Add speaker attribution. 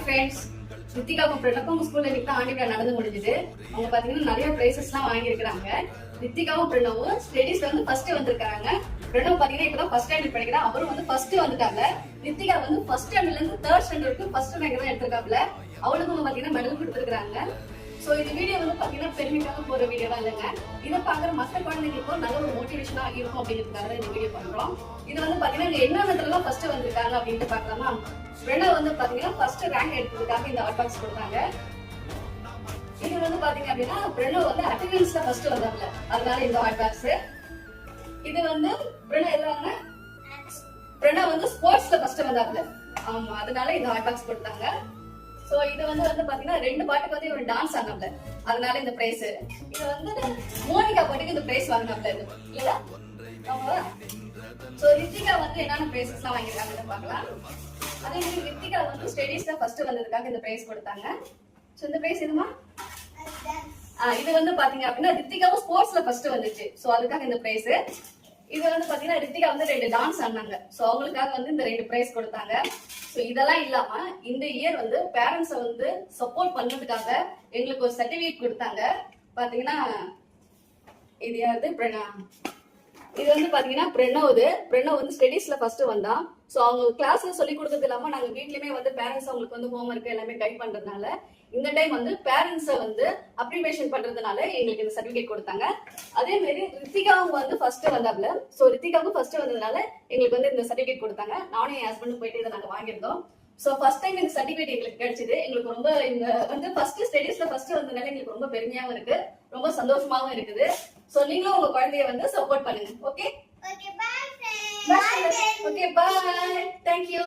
Speaker 1: Friends, ரித்திகாவும் பிரணக்கும் ஸ்கூல்ல இன்னைக்கு தான் ஆண்டு விழா நடந்து முடிஞ்சது. அவங்க பாத்தீங்கன்னா நிறைய பிரைசஸ் எல்லாம் வாங்கியிருக்காங்க. ரித்திகாவும் பிரணவும் ஸ்டடீஸ்ல வந்து ஃபர்ஸ்ட் வந்திருக்காங்க. பிரணவ் பாத்தீங்கன்னா இப்பதான் ஃபர்ஸ்ட் ஸ்டாண்டர்ட் படிக்கிறான். அவரும் வந்து ஃபர்ஸ்ட் வந்துட்டாங்க. ரித்திகா வந்து ஃபர்ஸ்ட் ஸ்டாண்டர்ட்ல இருந்து தேர்ட் ஸ்டாண்டர்ட் வரைக்கும் ஃபர்ஸ்ட் ரேங்க் தான் எடுத்திருக்காப்ல. அவளுக்கும் பாத்தீங்கன்னா மெடல் கொடுத்துருக்காங்க. சோ இந்த வீடியோ வந்து பாத்தீங்கன்னா பெருமைக்காக போற வீடியோவா இல்லைங்க. இதை பாக்குற மற்ற குழந்தைங்களுக்கும் நல்ல ஒரு மோட்டிவேஷனா இருக்கும் அப்படிங்கிறதுக்காக இந்த வீடியோ பண்றோம். இது வந்து பாத்தீங்கன்னா என்னென்னதுலாம் ஃபர்ஸ்ட் வந்திருக்காங்க அப்படின்னு பாக்கலாமா. பிரணவ் வந்து பாத்தீங்கன்னா ஃபர்ஸ்ட் ரேங்க் எடுத்ததுக்காக இந்த ஹாட் பாக்ஸ் கொடுத்தாங்க. இது வந்து பாத்தீங்க அப்படின்னா பிரணவ் வந்து அட்டெண்டன்ஸ்ல ஃபர்ஸ்ட் வந்தாங்க, அதனால இந்த ஹாட் பாக்ஸ். இது வந்து பிரணவ் வந்து ஸ்போர்ட்ஸ்ல ஃபர்ஸ்ட் வந்தாங்க, ஆமா, அதனால இந்த ஹாட் பாக்ஸ் கொடுத்தாங்க. சோ இது வந்து பாத்தீங்கன்னா ரெண்டு பாட்டுக்கு வந்து ஒரு டான்ஸ் ஆனாப்ல, அதனால இந்த பிரைஸ். இது வந்து மோனிகா பாட்டுக்கு இந்த பிரைஸ் வாங்கினாப்ல இல்லையா. சோ ரித்திகா வந்து என்னென்ன பிரைசஸ் எல்லாம் வாங்கிருக்காங்கன்னு பாக்கலாம். அதே மாதிரி ரித்திகா வந்து ஸ்டடீஸ்ல ஃபர்ஸ்ட் வந்ததுக்காக இந்த பிரைஸ் கொடுத்தாங்க. சோ இந்த பிரைஸ் எதுமா? இது வந்து பாத்தீங்க அப்படின்னா ரித்திகாவும் ஸ்போர்ட்ஸ்ல ஃபர்ஸ்ட் வந்துச்சு, சோ அதுக்காக இந்த பிரைஸ். இது வந்து பாத்தீங்கன்னா ரித்திகா வந்து ரெண்டு டான்ஸ் ஆனாங்க, சோ அவங்களுக்காக வந்து இந்த ரெண்டு பிரைஸ் கொடுத்தாங்க. சோ இதெல்லாம் இல்லாம இந்த இயர் வந்து பேரண்ட்ஸை வந்து சப்போர்ட் பண்றதுக்காக எங்களுக்கு ஒரு சர்டிபிகேட் கொடுத்தாங்க. பாத்தீங்கன்னா இது யாரு? இது வந்து பாத்தீங்கன்னா பிரணவ் வந்து ஸ்டடீஸ்ல ஃபர்ஸ்ட் வந்தான். சோ அவங்க கிளாஸ்ல சொல்லி கொடுக்கறது இல்லாம நாங்க வீட்லயுமே வந்து பேரண்ட்ஸ் அவங்களுக்கு வந்து ஹோம்ஒர்க் எல்லாமே கைட் பண்றதுனால இந்த டைம் வந்து பேரண்ட்ஸை வந்து அப்ரிவேஷன் பண்றதுனால எங்களுக்கு இந்த சர்டிபிகேட் கொடுத்தாங்க. அதே மாதிரி ரித்திகாவும் வந்து ஃபர்ஸ்ட் வந்தாப்ல, சோ ரித்திகாவும் ஃபர்ஸ்ட் வந்ததுனால எங்களுக்கு வந்து இந்த சர்டிபிகேட் கொடுத்தாங்க. நானும் என் ஹஸ்பண்டும் போயிட்டு இதை நாங்க வாங்கியிருந்தோம். சோ ஃபர்ஸ்ட் டைம் இந்த சர்டிபிகேட் எங்களுக்கு கிடைச்சது. எங்களுக்கு ரொம்ப இந்த வந்து ஃபர்ஸ்ட் ஸ்டடீஸ்ல ஃபர்ஸ்ட் வந்ததுனால எங்களுக்கு ரொம்ப பெருமையாவும் இருக்கு, ரொம்ப சந்தோஷமாவும் இருக்குது. சோ நீங்களும் உங்க குழந்தைய வந்து சப்போர்ட் பண்ணுங்க. Okay, okay, bye. Thank you.